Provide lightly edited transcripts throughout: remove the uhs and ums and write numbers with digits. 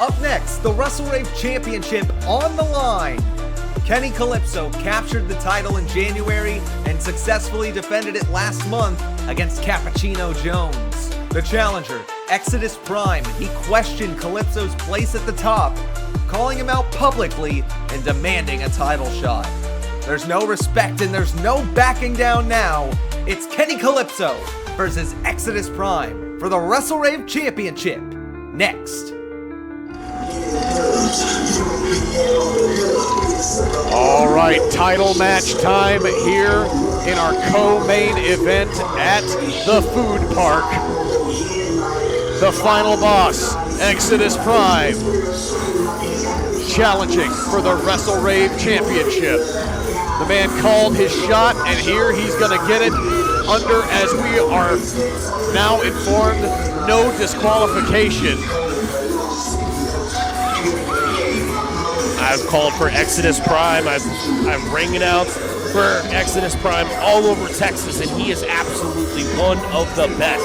Up next, the WrestleRave Championship on the line. Kenny Kalypso captured the title in January and successfully defended it last month against Cappuccino Jones. The challenger, Exodus Prime, he questioned Kalypso's place at the top, calling him out publicly and demanding a title shot. There's no respect and there's no backing down now. It's Kenny Kalypso versus Exodus Prime for the WrestleRave Championship. Next. All right, title match time here in our co-main event at the food park. The final boss, Exodus Prime, challenging for the WrestleRave Championship. The man called his shot, and here he's gonna get it under, as we are now informed, no disqualification. I've called for Exodus Prime. I'm ringing out for Exodus Prime all over Texas, and he is absolutely one of the best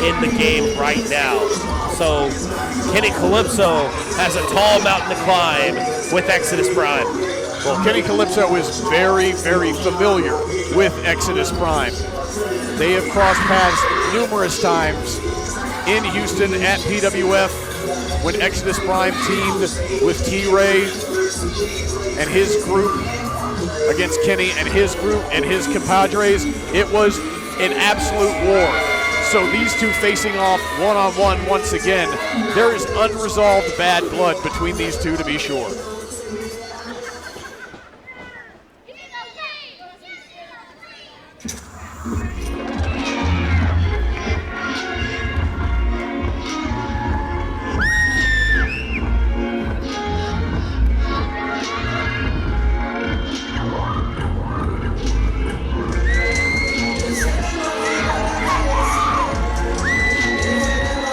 in the game right now. So Kenny Kalypso has a tall mountain to climb with Exodus Prime. Well, Kenny Kalypso is very, very familiar with Exodus Prime. They have crossed paths numerous times in Houston at PWF when Exodus Prime teamed with T-Ray and his group against Kenny and his group and his compadres. It was an absolute war. So these two facing off one-on-one once again. There is unresolved bad blood between these two, to be sure.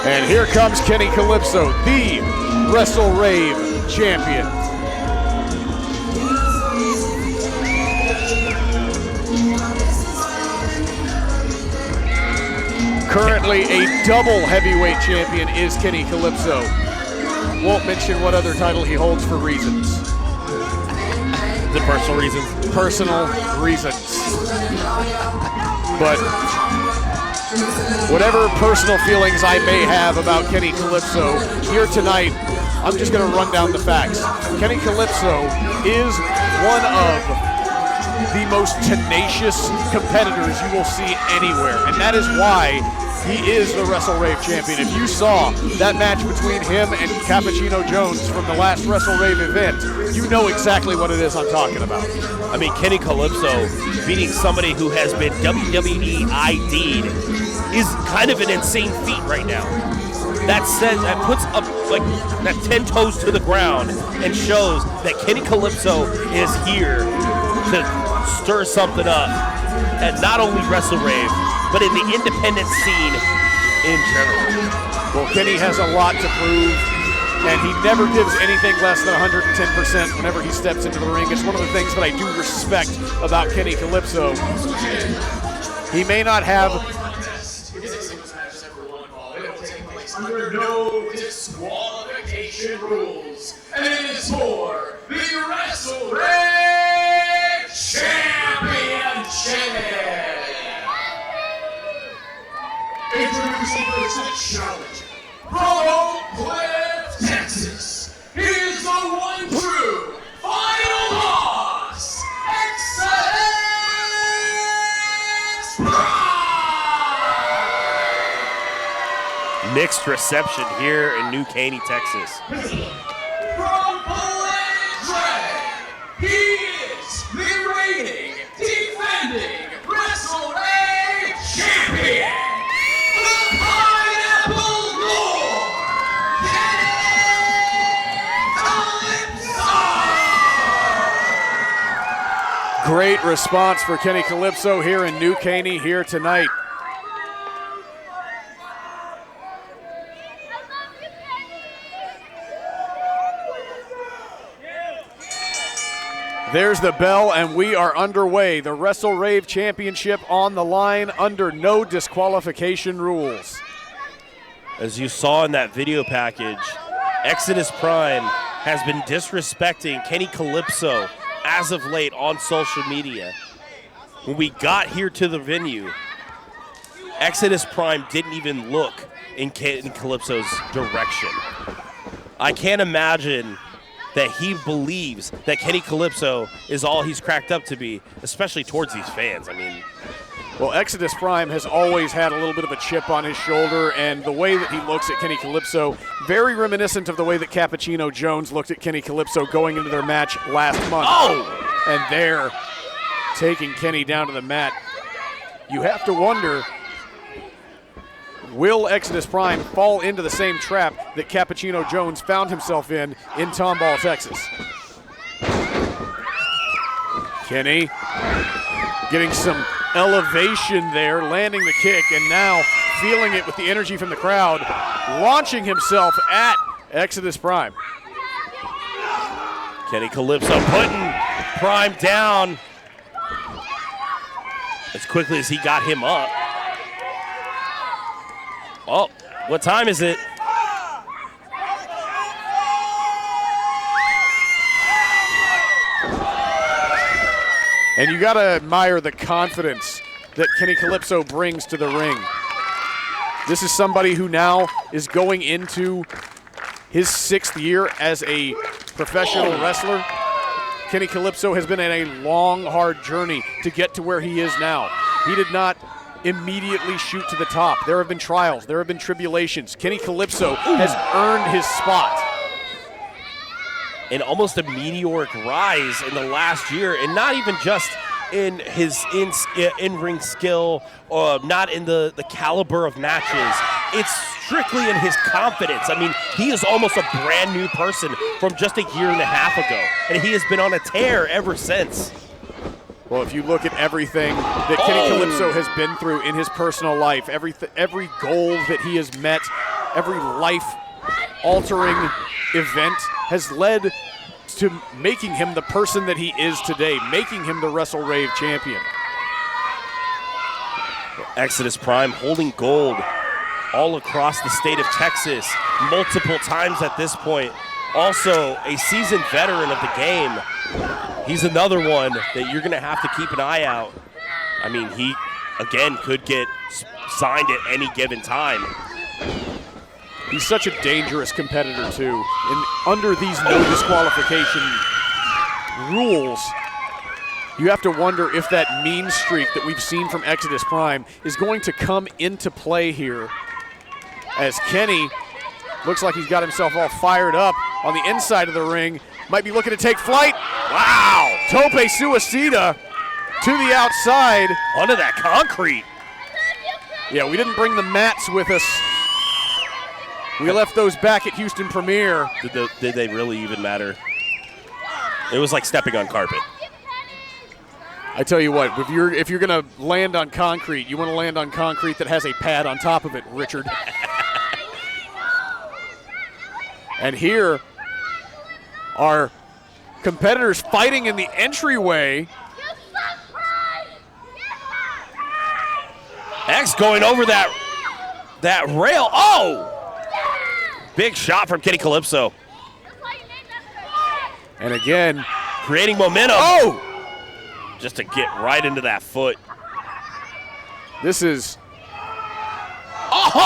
And here comes Kenny Kalypso, the WrestleRave champion. Currently a double heavyweight champion is Kenny Kalypso. Won't mention what other title he holds for reasons. Is it personal reasons? Personal reasons. But whatever personal feelings I may have about Kenny Kalypso, here tonight, I'm just going to run down the facts. Kenny Kalypso is one of the most tenacious competitors you will see anywhere, and that is why he is the WrestleRave champion. If you saw that match between him and Cappuccino Jones from the last WrestleRave event, you know exactly what it is I'm talking about. I mean, Kenny Kalypso beating somebody who has been WWE ID'd is kind of an insane feat right now. That says, that puts up like that 10 toes to the ground and shows that Kenny Kalypso is here to stir something up at not only WrestleRave, but in the independent scene in general. Well, Kenny has a lot to prove, and he never gives anything less than 110% whenever he steps into the ring. It's one of the things that I do respect about Kenny Kalypso. He may not have under no disqualification rules, and it is for the WrestleRave Championship. Introducing the challenger from Oak Cliff, Texas. He is the one true final boss, Exodus Prime. Mixed reception here in New Caney, Texas. From Planet, he is the reigning, defending WrestleRave champion, the Pineapple Lord, Kenny Kalypso. great response for Kenny Kalypso here in New Caney here tonight. There's the bell, and we are underway. The WrestleRave Championship on the line under no disqualification rules. As you saw in that video package, Exodus Prime has been disrespecting Kenny Kalypso as of late on social media. When we got here to the venue, Exodus Prime didn't even look in Kenny Kalypso's direction. I can't imagine that he believes that Kenny Kalypso is all he's cracked up to be, especially towards these fans. I mean, well, Exodus Prime has always had a little bit of a chip on his shoulder, and the way that he looks at Kenny Kalypso, very reminiscent of the way that Cappuccino Jones looked at Kenny Kalypso going into their match last month. oh! And they're taking Kenny down to the mat. You have to wonder, will Exodus Prime fall into the same trap that Cappuccino Jones found himself in Tomball, Texas? Kenny getting some elevation there, landing the kick, and now feeling it with the energy from the crowd, launching himself at Exodus Prime. Kenny Kalypso putting Prime down as quickly as he got him up. Oh, what time is it? And you gotta admire the confidence that Kenny Kalypso brings to the ring. This is somebody who now is going into his 6th year as a professional wrestler. Kenny Kalypso has been on a long, hard journey to get to where he is now. He did not immediately shoot to the top. There have been trials, there have been tribulations. Kenny Kalypso has earned his spot. And almost a meteoric rise in the last year, and not even just in his in-ring skill, or not in the caliber of matches. It's strictly in his confidence. I mean, he is almost a brand new person from just a year and a half ago, and he has been on a tear ever since. Well, if you look at everything that Kenny Kalypso has been through in his personal life, every goal that he has met, every life-altering event has led to making him the person that he is today, making him the WrestleRave champion. Exodus Prime holding gold all across the state of Texas multiple times at this point. Also a seasoned veteran of the game. He's another one that you're going to have to keep an eye out. I mean, he, again, could get signed at any given time. He's such a dangerous competitor, too. And under these no disqualification rules, you have to wonder if that mean streak that we've seen from Exodus Prime is going to come into play here, as Kenny looks like he's got himself all fired up on the inside of the ring. Might be looking to take flight. Wow! Tope Suicida to the outside. Onto that concrete. Yeah, we didn't bring the mats with us. We left those back at Houston Premier. Did they really even matter? It was like stepping on carpet. I tell you what, if you're going to land on concrete, you want to land on concrete that has a pad on top of it, Richard. And here are competitors fighting in the entryway. X going over that rail. Oh! Big shot from Kenny Kalypso. And again, creating momentum. Oh! Just to get right into that foot. This is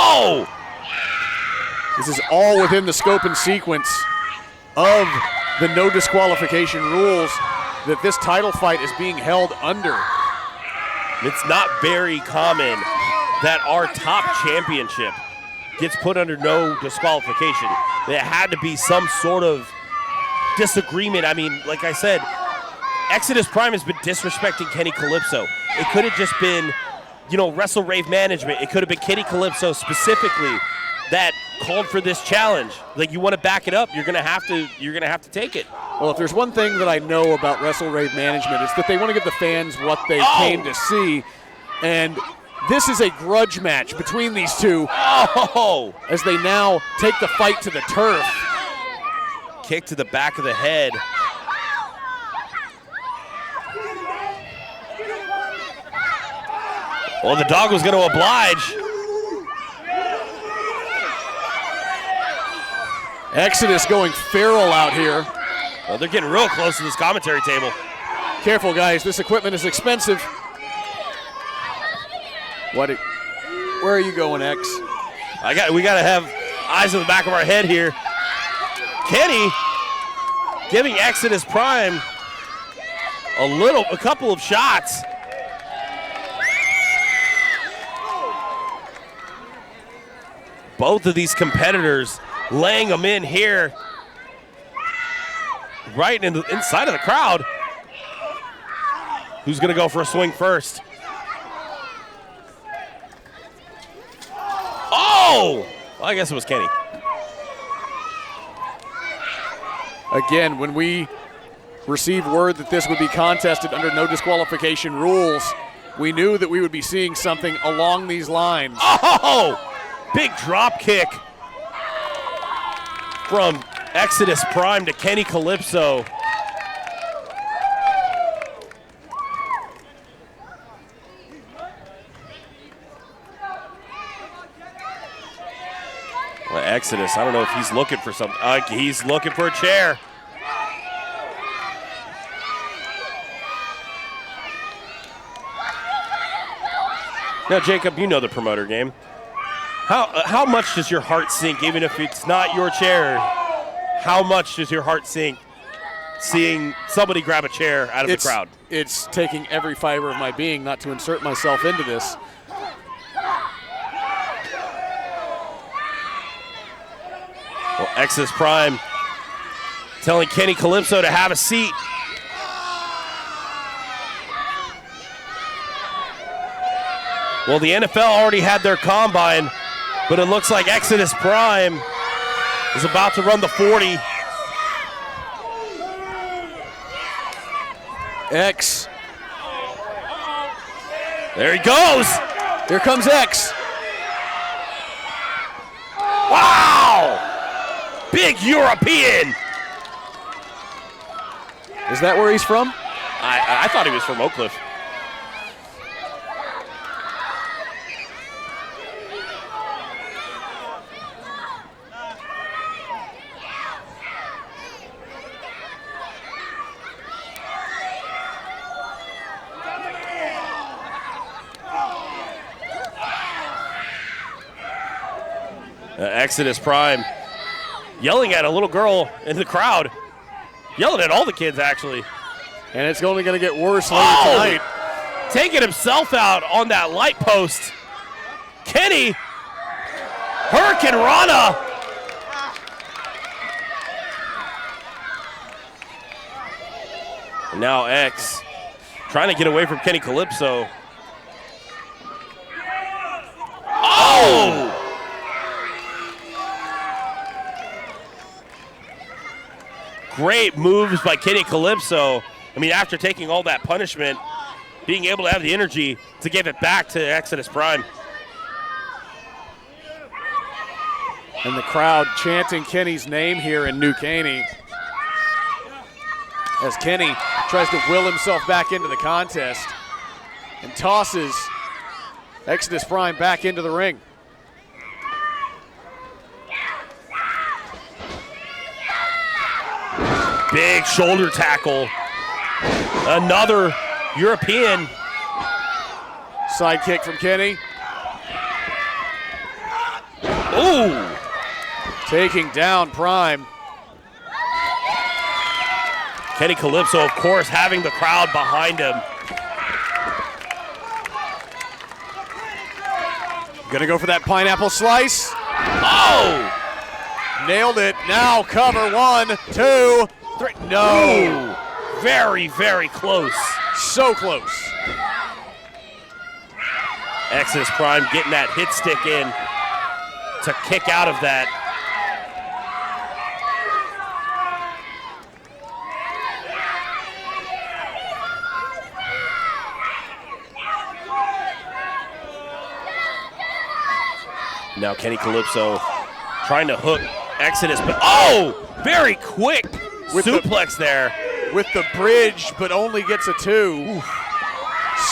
all within the scope and sequence of the no disqualification rules that this title fight is being held under. It's not very common that our top championship gets put under no disqualification. There had to be some sort of disagreement. I mean, like I said, Exodus Prime has been disrespecting Kenny Kalypso. It could have just been, WrestleRave management. It could have been Kenny Kalypso specifically that called for this challenge. Like, you want to back it up, you're gonna have to take it. Well, if there's one thing that I know about WrestleRave management, it's that they want to give the fans what they came to see. And this is a grudge match between these two as they now take the fight to the turf. Kick to the back of the head. Well, the dog was going to oblige. Exodus going feral out here. Well, they're getting real close to this commentary table. Careful, guys. This equipment is expensive. Where are you going, X? We got to have eyes in the back of our head here. Kenny giving Exodus Prime a couple of shots. Both of these competitors laying them in here, right inside of the crowd. Who's going to go for a swing first? Oh! Well, I guess it was Kenny. Again, when we received word that this would be contested under no disqualification rules, we knew that we would be seeing something along these lines. Oh! Big drop kick from Exodus Prime to Kenny Kalypso. Well, Exodus, I don't know if he's looking for something. He's looking for a chair. Now, Jacob, you know the promoter game. How much does your heart sink, even if it's not your chair? How much does your heart sink seeing somebody grab a chair out of the crowd? It's taking every fiber of my being not to insert myself into this. Well, Exodus Prime telling Kenny Kalypso to have a seat. Well, the NFL already had their combine, but it looks like Exodus Prime is about to run the 40. X. There he goes. Here comes X. Wow! Big European. Is that where he's from? I thought he was from Oak Cliff. Exodus Prime yelling at a little girl in the crowd. Yelling at all the kids, actually. And it's only going to get worse later tonight. Taking himself out on that light post. Kenny. Hurricane Rana. And now X trying to get away from Kenny Kalypso. Oh! Great moves by Kenny Kalypso. I mean, after taking all that punishment, being able to have the energy to give it back to Exodus Prime. And the crowd chanting Kenny's name here in New Caney as Kenny tries to will himself back into the contest and tosses Exodus Prime back into the ring. Big shoulder tackle. Another European. Side kick from Kenny. Ooh. Taking down Prime. Kenny Kalypso, of course, having the crowd behind him. Gonna go for that pineapple slice. Oh! Nailed it. Now cover. 1, 2, 3. No. Ooh. Very, very close. So close. Exodus Prime getting that hit stick in to kick out of that. Now Kenny Kalypso trying to hook Exodus, but oh! Very quick with suplex there. With the bridge, but only gets a 2. Oof.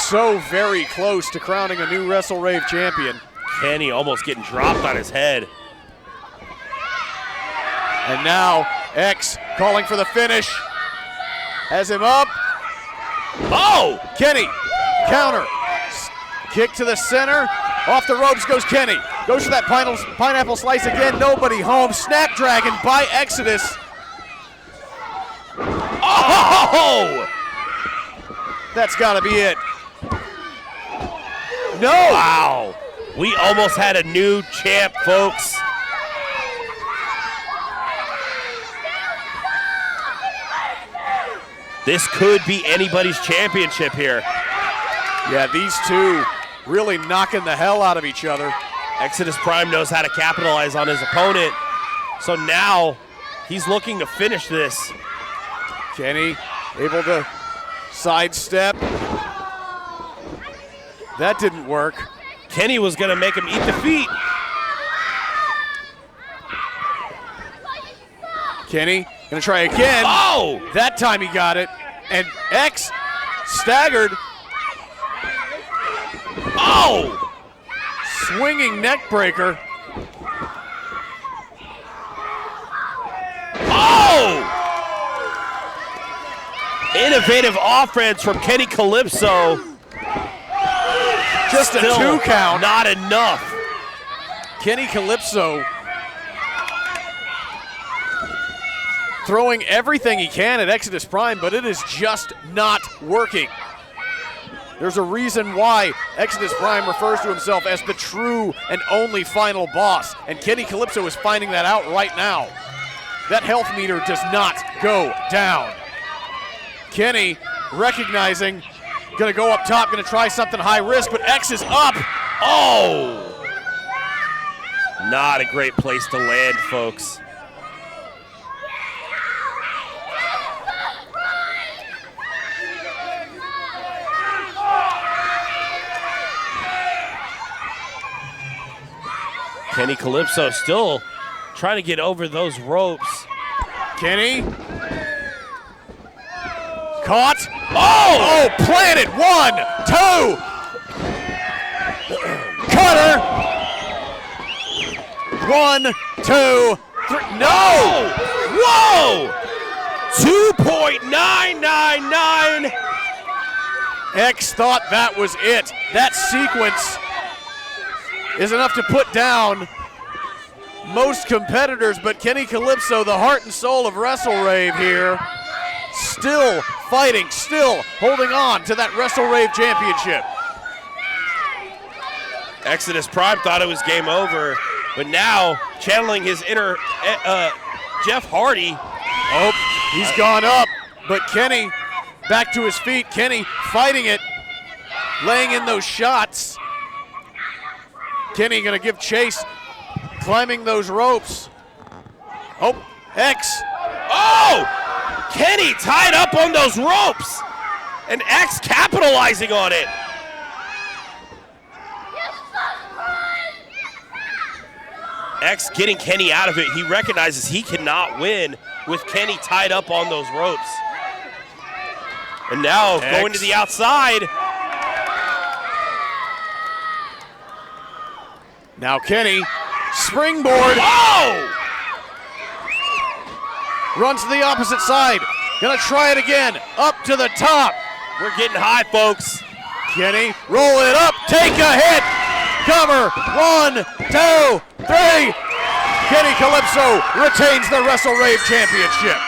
So very close to crowning a new WrestleRave champion. Kenny almost getting dropped on his head. And now X calling for the finish. Has him up. Oh! Kenny, counter. Kick to the center. Off the ropes goes Kenny. Goes for that pineapple slice again. Nobody home. Snapdragon by Exodus. Oh! That's got to be it. No! Wow. We almost had a new champ, folks. This could be anybody's championship here. Yeah, these two really knocking the hell out of each other. Exodus Prime knows how to capitalize on his opponent. So now he's looking to finish this. Kenny able to sidestep. That didn't work. Kenny was going to make him eat defeat. Kenny gonna try again. Oh! That time he got it. And X staggered. Oh! Swinging neck breaker. Oh! Innovative offense from Kenny Kalypso. Just a Still 2 count. Not enough. Kenny Kalypso throwing everything he can at Exodus Prime, but it is just not working. There's a reason why Exodus Prime refers to himself as the true and only final boss, and Kenny Kalypso is finding that out right now. That health meter does not go down. Kenny recognizing, gonna go up top, gonna try something high risk, but X is up. Oh! Not a great place to land, folks. Kenny Kalypso still trying to get over those ropes. Kenny. Caught. Oh! Oh, planted. 1, 2. Cutter. 1, 2, 3. No! Whoa! 2.999. X thought that was it. That sequence is enough to put down most competitors, but Kenny Kalypso, the heart and soul of WrestleRave here, still fighting, still holding on to that WrestleRave championship. Exodus Prime thought it was game over, but now channeling his inner Jeff Hardy. Oh, he's gone up, but Kenny back to his feet. Kenny fighting it, laying in those shots. Kenny gonna give chase, climbing those ropes. Oh, X. Oh! Kenny tied up on those ropes, and X capitalizing on it. X getting Kenny out of it. He recognizes he cannot win with Kenny tied up on those ropes. And now X going to the outside. Now Kenny, springboard. Oh! Runs to the opposite side. Gonna try it again. Up to the top. We're getting high, folks. Kenny, roll it up. Take a hit. Cover. 1, 2, 3. Kenny Kalypso retains the WrestleRave championship.